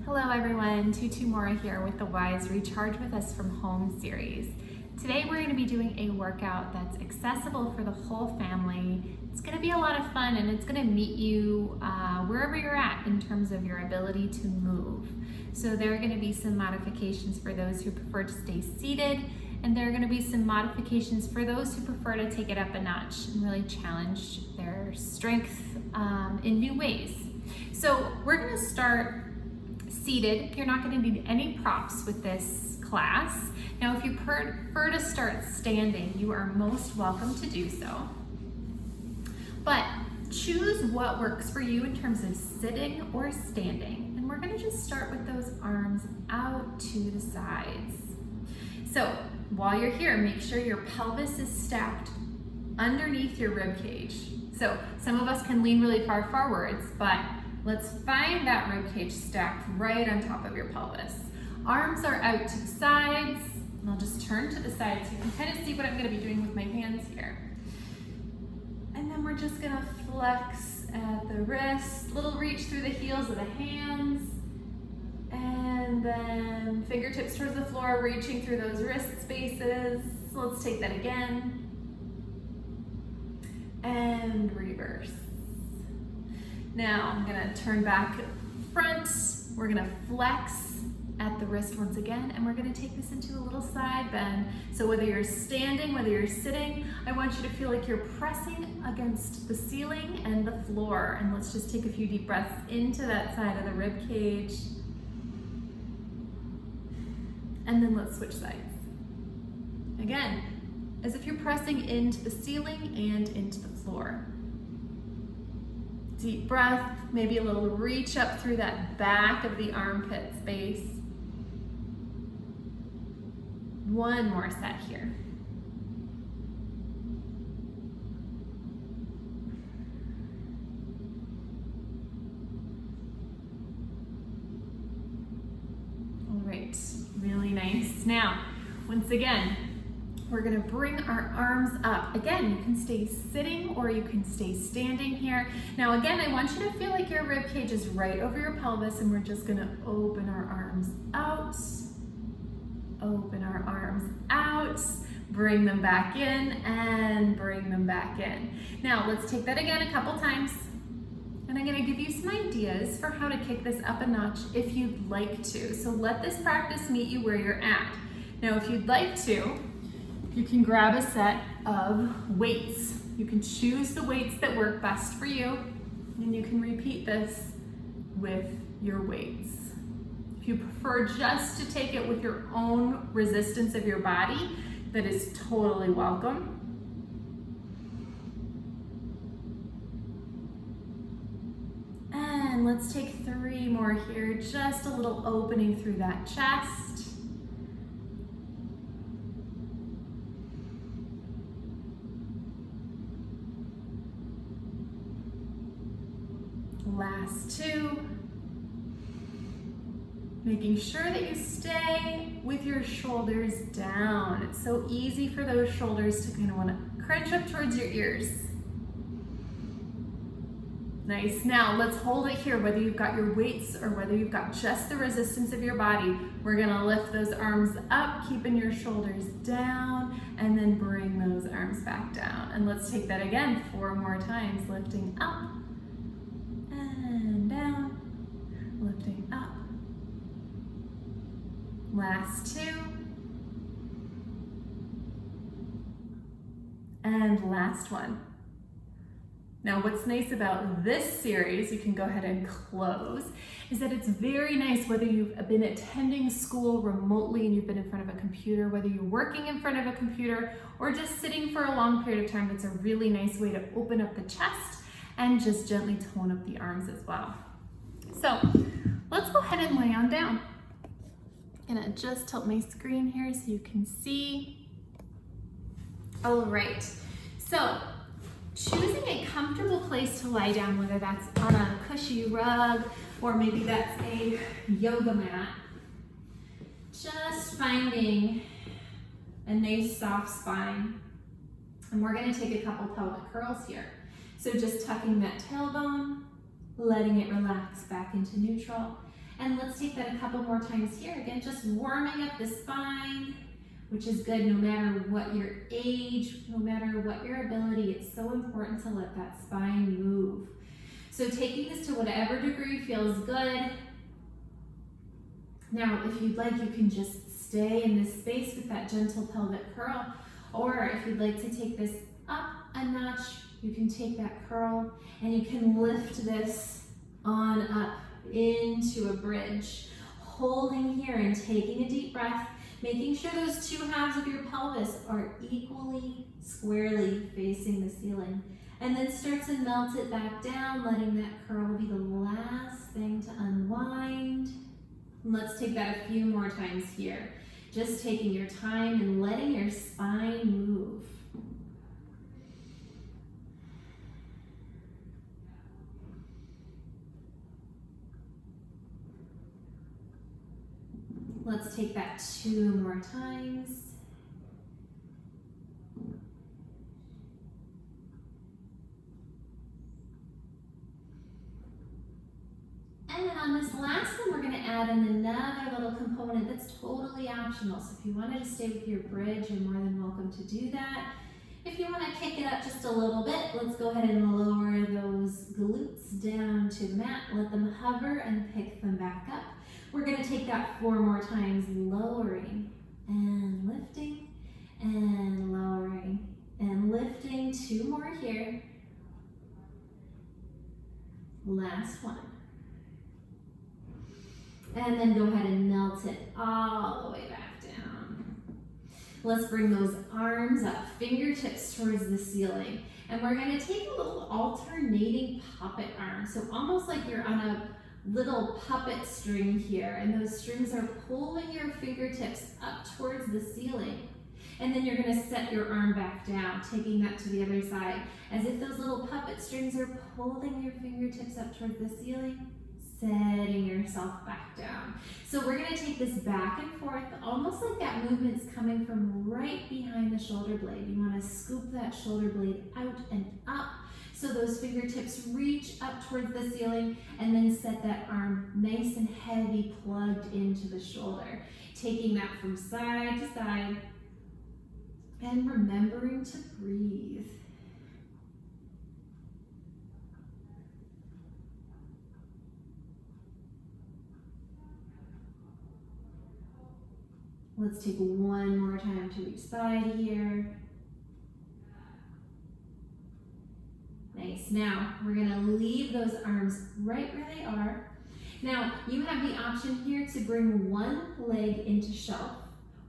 Hello everyone, Tutu Mora here with the Wise Recharge with Us from Home series. Today we're going to be doing a workout that's accessible for the whole family. It's going to be a lot of fun and it's going to meet you wherever you're at in terms of your ability to move. So there are going to be some modifications for those who prefer to stay seated, and there are going to be some modifications for those who prefer to take it up a notch and really challenge their strength in new ways. So we're going to start seated. You're not going to need any props with this class. Now, if you prefer to start standing, you are most welcome to do so. But choose what works for you in terms of sitting or standing. And we're going to just start with those arms out to the sides. So while you're here, make sure your pelvis is stacked underneath your rib cage. So some of us can lean really far forwards, but let's find that rib cage stacked right on top of your pelvis. Arms are out to the sides, and I'll just turn to the side so you can kind of see what I'm going to be doing with my hands here. And then we're just going to flex at the wrists, little reach through the heels of the hands, and then fingertips towards the floor, reaching through those wrist spaces. So let's take that again. And reverse. Now I'm gonna turn back front. We're gonna flex at the wrist once again, and we're gonna take this into a little side bend. So whether you're standing, whether you're sitting, I want you to feel like you're pressing against the ceiling and the floor. And let's just take a few deep breaths into that side of the rib cage. And then let's switch sides. Again, as if you're pressing into the ceiling and into the floor. Deep breath, maybe a little reach up through that back of the armpit space. One more set here. All right, really nice. Now, once again, we're gonna bring our arms up. Again, you can stay sitting or you can stay standing here. Now again, I want you to feel like your rib cage is right over your pelvis, and we're just gonna open our arms out, open our arms out, bring them back in, and bring them back in. Now let's take that again a couple times, and I'm gonna give you some ideas for how to kick this up a notch if you'd like to. So let this practice meet you where you're at. Now if you'd like to, you can grab a set of weights. You can choose the weights that work best for you, and you can repeat this with your weights. If you prefer just to take it with your own resistance of your body, that is totally welcome. And let's take 3 more here, just a little opening through that chest. Last 2. Making sure that you stay with your shoulders down. It's so easy for those shoulders to kind of want to crunch up towards your ears. Nice. Now let's hold it here, whether you've got your weights or whether you've got just the resistance of your body. We're gonna lift those arms up, keeping your shoulders down, and then bring those arms back down. And let's take that again 4 more times, lifting up, down, lifting up. Last 2. And last one. Now what's nice about this series, you can go ahead and close, is that it's very nice whether you've been attending school remotely and you've been in front of a computer, whether you're working in front of a computer or just sitting for a long period of time. It's a really nice way to open up the chest and just gently tone up the arms as well. So let's go ahead and lay on down. I'm gonna just tilt my screen here so you can see. All right, so choosing a comfortable place to lie down, whether that's on a cushy rug or maybe that's a yoga mat, just finding a nice soft spine. And we're gonna take a couple pelvic curls here. So just tucking that tailbone, letting it relax back into neutral. And let's take that a couple more times here. Again, just warming up the spine, which is good no matter what your age, no matter what your ability. It's so important to let that spine move. So taking this to whatever degree feels good. Now, if you'd like, you can just stay in this space with that gentle pelvic curl, or if you'd like to take this up a notch, you can take that curl and you can lift this on up into a bridge, holding here and taking a deep breath, making sure those two halves of your pelvis are equally, squarely facing the ceiling. And then start to melt it back down, letting that curl be the last thing to unwind. And let's take that a few more times here. Just taking your time and letting your spine move. Let's take that 2 more times. And then on this last one, we're going to add in another little component that's totally optional. So if you wanted to stay with your bridge, you're more than welcome to do that. If you want to kick it up just a little bit, let's go ahead and lower those glutes down to the mat. Let them hover and pick them back up. We're going to take that 4 more times, lowering and lifting and lowering and lifting. 2 more here. Last one. And then go ahead and melt it all the way back down. Let's bring those arms up, fingertips towards the ceiling. And we're going to take a little alternating puppet arm. So almost like you're on a little puppet string here, and those strings are pulling your fingertips up towards the ceiling. And then you're going to set your arm back down, taking that to the other side, as if those little puppet strings are pulling your fingertips up towards the ceiling, setting yourself back down. So we're going to take this back and forth, almost like that movement's coming from right behind the shoulder blade. You want to scoop that shoulder blade out and up, so those fingertips reach up towards the ceiling, and then set that arm nice and heavy, plugged into the shoulder. Taking that from side to side, and remembering to breathe. Let's take 1 more time to each side here. Nice. Now, we're going to leave those arms right where they are. Now, you have the option here to bring one leg into shelf,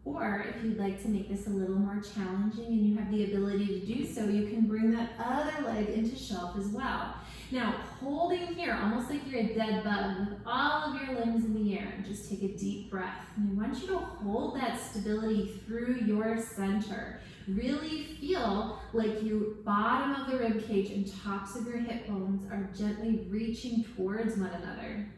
or if you'd like to make this a little more challenging and you have the ability to do so, you can bring that other leg into shelf as well. Now, holding here, almost like you're a dead bug with all of your limbs in the air, and just take a deep breath. And I want you to hold that stability through your center. Really feel like your bottom of the rib cage and tops of your hip bones are gently reaching towards one another.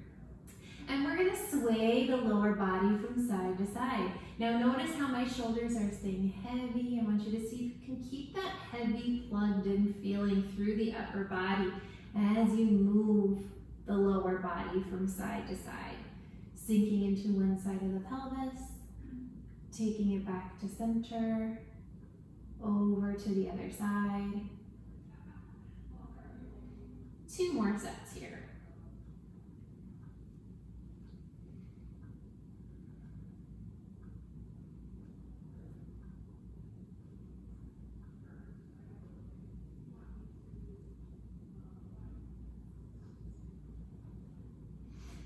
And we're going to sway the lower body from side to side. Now notice how my shoulders are staying heavy. I want you to see if you can keep that heavy plugged in feeling through the upper body as you move the lower body from side to side. Sinking into one side of the pelvis, taking it back to center, over to the other side. 2 more sets here.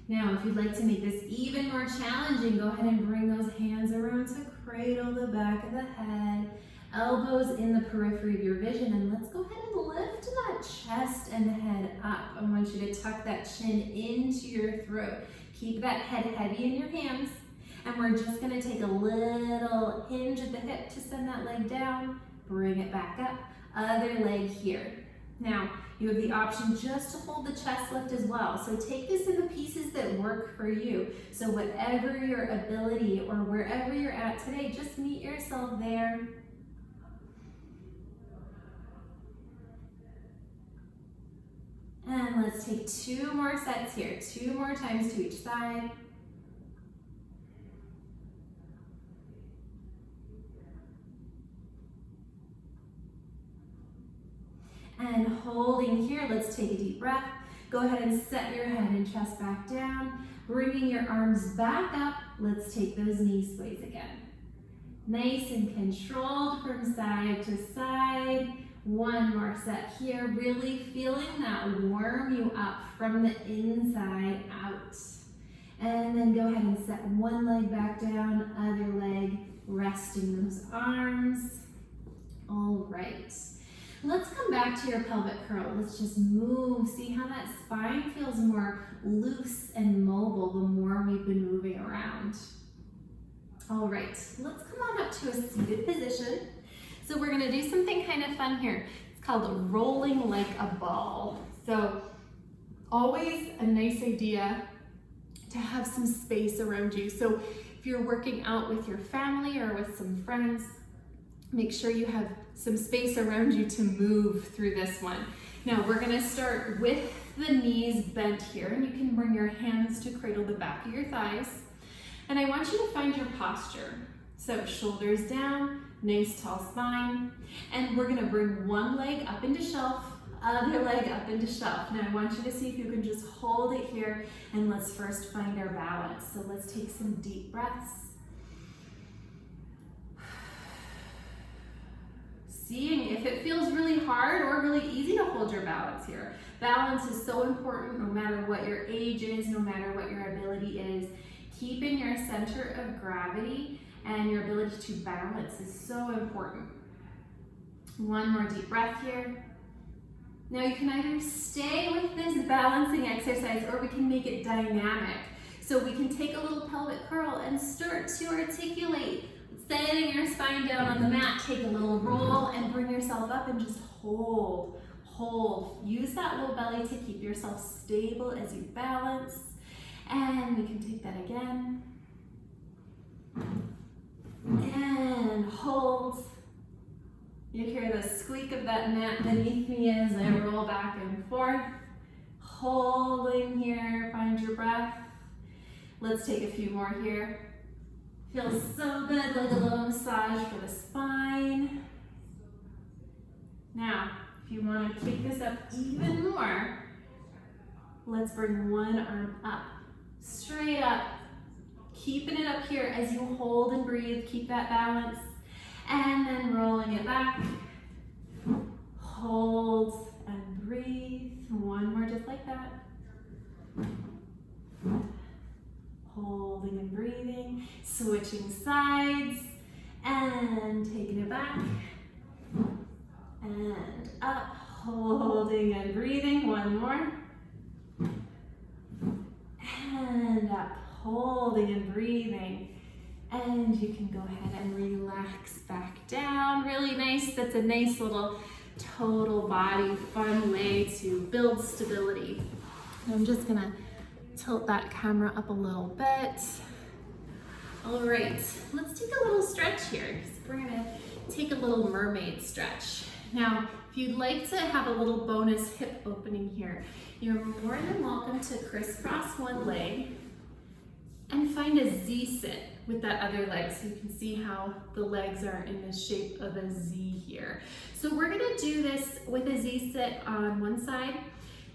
Now, if you'd like to make this even more challenging, go ahead and bring those hands around to cradle the back of the head, elbows in the periphery of your vision, and let's go ahead and lift that chest and head up. I want you to tuck that chin into your throat. Keep that head heavy in your hands, and we're just going to take a little hinge at the hip to send that leg down, bring it back up, other leg here. Now, you have the option just to hold the chest lift as well. So take this in the pieces that work for you. So whatever your ability or wherever you're at today, just meet yourself there. And let's take 2 more sets here, 2 more times to each side. And holding here, let's take a deep breath. Go ahead and set your head and chest back down, bringing your arms back up. Let's take those knee sways again. Nice and controlled from side to side. 1 more set here, really feeling that warm you up from the inside out. And then go ahead and set 1 leg back down, other leg resting those arms. All right. Let's come back to your pelvic curl. Let's just move. See how that spine feels more loose and mobile the more we've been moving around. All right, let's come on up to a seated position. So we're gonna do something kind of fun here. It's called rolling like a ball. So always a nice idea to have some space around you. So if you're working out with your family or with some friends, make sure you have some space around you to move through this one. Now we're gonna start with the knees bent here, and you can bring your hands to cradle the back of your thighs. And I want you to find your posture. So shoulders down, nice tall spine, and we're gonna bring 1 leg up into shelf, other leg up into shelf. Now I want you to see if you can just hold it here, and let's first find our balance. So let's take some deep breaths. Seeing if it feels really hard or really easy to hold your balance here. Balance is so important no matter what your age is, no matter what your ability is. Keeping your center of gravity and your ability to balance is so important. 1 more deep breath here. Now you can either stay with this balancing exercise or we can make it dynamic. So we can take a little pelvic curl and start to articulate. Setting your spine down on the mat, take a little roll and bring yourself up and just hold, hold. Use that low belly to keep yourself stable as you balance. And we can take that again. And hold. You hear the squeak of that mat beneath me as I roll back and forth. Holding here, find your breath. Let's take a few more here. Feels so good, like a little massage for the spine. Now, if you want to kick this up even more, let's bring 1 arm up, straight up, keeping it up here as you hold and breathe, keep that balance, and then rolling it back, hold and breathe, 1 more just like that. Holding and breathing, switching sides, and taking it back, and up, holding and breathing, 1 more, and up, holding and breathing, and you can go ahead and relax back down, really nice. That's a nice little total body fun way to build stability. I'm just gonna tilt that camera up a little bit. All right, let's take a little stretch here. So we're gonna take a little mermaid stretch. Now, if you'd like to have a little bonus hip opening here, you're more than welcome to crisscross 1 leg and find a Z sit with that other leg so you can see how the legs are in the shape of a Z here. So we're gonna do this with a Z sit on 1 side.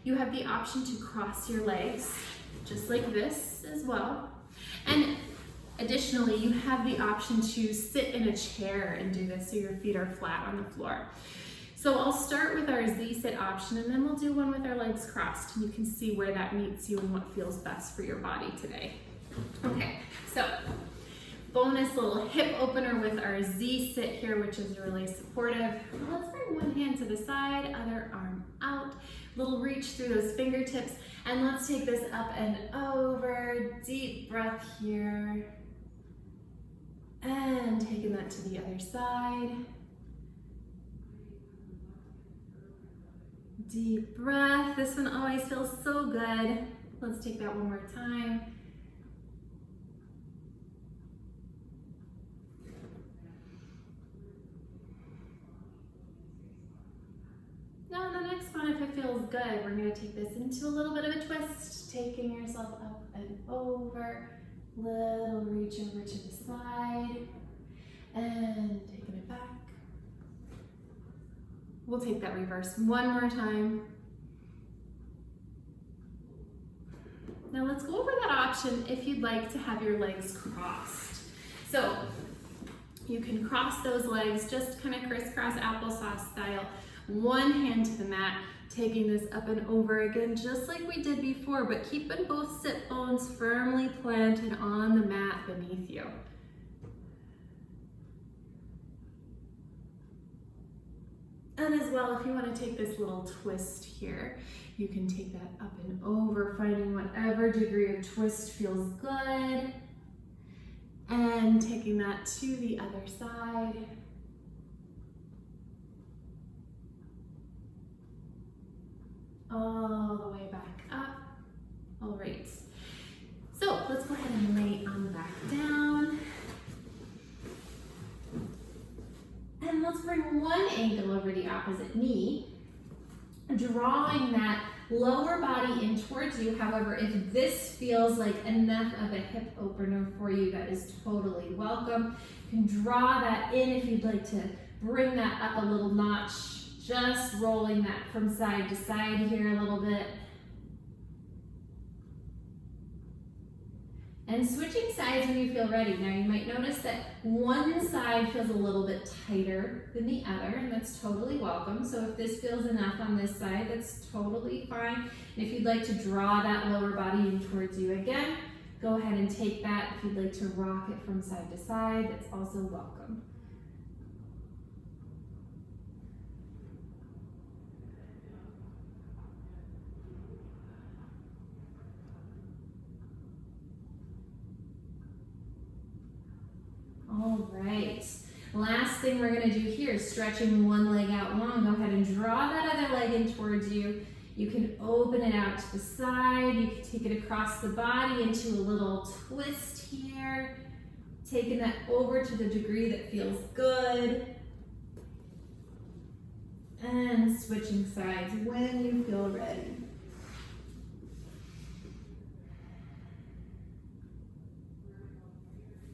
You have the option to cross your legs just like this as well. And additionally, you have the option to sit in a chair and do this so your feet are flat on the floor. So I'll start with our Z-sit option and then we'll do one with our legs crossed. And you can see where that meets you and what feels best for your body today. Okay, so bonus little hip opener with our Z-sit here, which is really supportive. Let's bring 1 hand to the side, other arm out. Little reach through those fingertips, and let's take this up and over. Deep breath here. And taking that to the other side. Deep breath. This one always feels so good. Let's take that 1 more time. Now the next one, if it feels good, we're gonna take this into a little bit of a twist, taking yourself up and over, little reach over to the side, and taking it back. We'll take that reverse one more time. Now let's go over that option if you'd like to have your legs crossed. So you can cross those legs, just kind of crisscross applesauce style. One hand to the mat, taking this up and over again, just like we did before, but keeping both sit bones firmly planted on the mat beneath you. And as well, if you want to take this little twist here, you can take that up and over, finding whatever degree of twist feels good. And taking that to the other side. All the way back up. All right. So let's go ahead and lay on the back down. And let's bring one ankle over the opposite knee, drawing that lower body in towards you. However, if this feels like enough of a hip opener for you, that is totally welcome. You can draw that in if you'd like to bring that up a little notch, just rolling that from side to side here a little bit. And switching sides when you feel ready. Now you might notice that one side feels a little bit tighter than the other, and that's totally welcome. So if this feels enough on this side, that's totally fine. And if you'd like to draw that lower body in towards you again, go ahead and take that. If you'd like to rock it from side to side, that's also welcome. All right, last thing we're gonna do here is stretching one leg out long. Go ahead and draw that other leg in towards you. You can open it out to the side. You can take it across the body into a little twist here. Taking that over to the degree that feels good. And switching sides when you feel ready.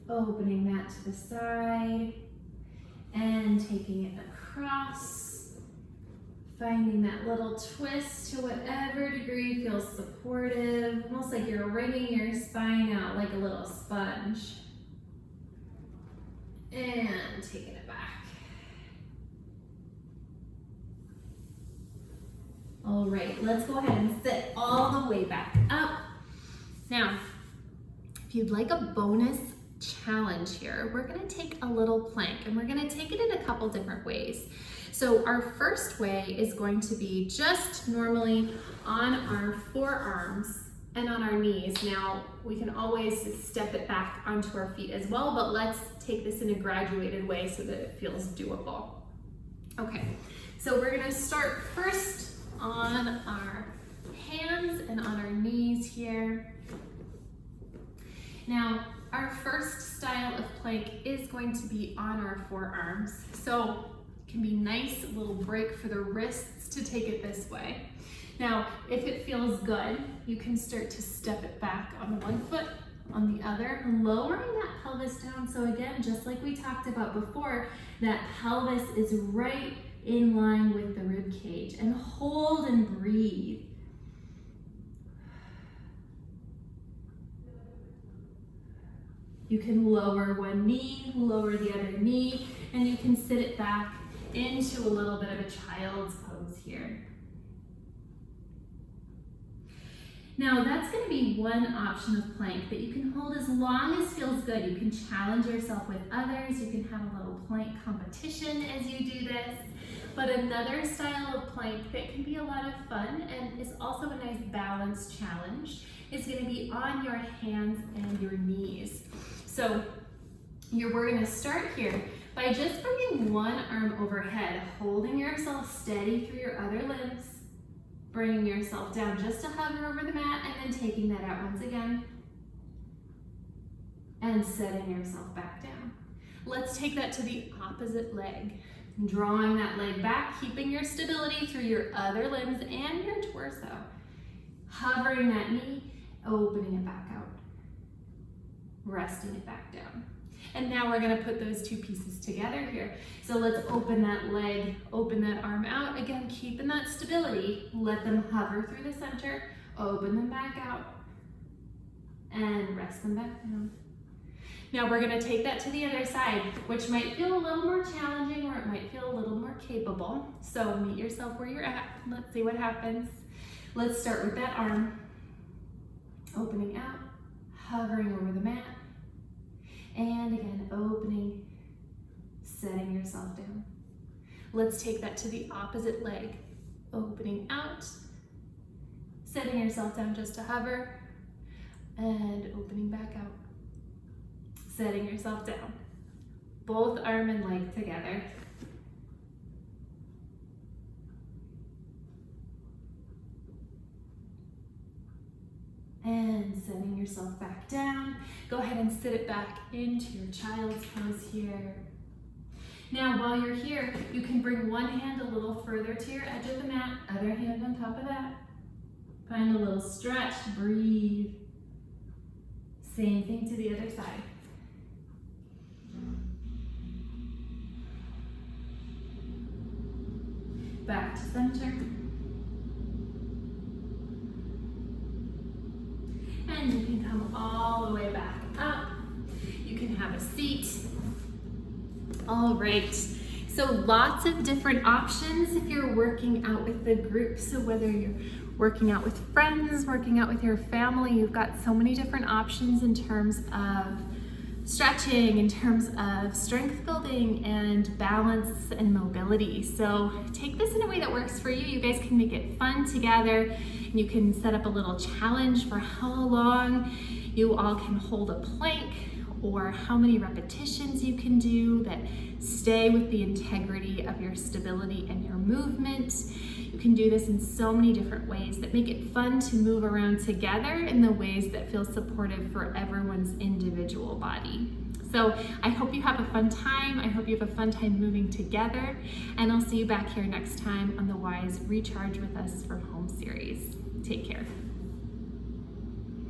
Opening that to the side and taking it across, finding that little twist to whatever degree feels supportive, almost like you're wringing your spine out like a little sponge. And taking it back. All right, let's go ahead and sit all the way back up. Now, if you'd like a bonus challenge here, we're going to take a little plank, and we're going to take it in a couple different ways. So our first way is going to be just normally on our forearms and on our knees. Now we can always step it back onto our feet as well, but let's take this in a graduated way so that it feels doable. Okay, so we're going to start first on our hands and on our knees here. Now, our first style of plank is going to be on our forearms. So it can be nice, a little break for the wrists to take it this way. Now, if it feels good, you can start to step it back on one foot, on the other, lowering that pelvis down. So again, just like we talked about before, that pelvis is right in line with the rib cage, and hold and breathe. You can lower one knee, lower the other knee, and you can sit it back into a little bit of a child's pose here. Now that's going to be one option of plank that you can hold as long as feels good. You can challenge yourself with others. You can have a little plank competition as you do this. But another style of plank that can be a lot of fun and is also a nice balance challenge is going to be on your hands and your knees. So we're going to start here by just bringing one arm overhead, holding yourself steady through your other limbs, bringing yourself down just to hover over the mat, and then taking that out once again, and setting yourself back down. Let's take that to the opposite leg. Drawing that leg back, keeping your stability through your other limbs and your torso. Hovering that knee, opening it back out. Resting it back down. And now we're gonna put those two pieces together here. So let's open that leg, open that arm out. Again, keeping that stability. Let them hover through the center, open them back out, and rest them back down. Now we're gonna take that to the other side, which might feel a little more challenging or it might feel a little more capable. So meet yourself where you're at. Let's see what happens. Let's start with that arm. Opening out, hovering over the mat. And again, opening, setting yourself down. Let's take that to the opposite leg. Opening out, setting yourself down just to hover, and opening back out. Setting yourself down. Both arm and leg together. And setting yourself back down. Go ahead and sit it back into your child's pose here. Now, while you're here, you can bring one hand a little further to your edge of the mat, other hand on top of that. Find a little stretch, breathe. Same thing to the other side. Back to center. And you can come all the way back up. You can have a seat. All right, so lots of different options if you're working out with the group. So whether you're working out with friends, working out with your family, you've got so many different options in terms of stretching, in terms of strength building and balance and mobility. So take this in a way that works for you. You guys can make it fun together. And you can set up a little challenge for how long you all can hold a plank or how many repetitions you can do that stay with the integrity of your stability and your movement. You can do this in so many different ways that make it fun to move around together in the ways that feel supportive for everyone's individual body. So I hope you have a fun time. I hope you have a fun time moving together. And I'll see you back here next time on the Wise Recharge with Us from Home series. Take care.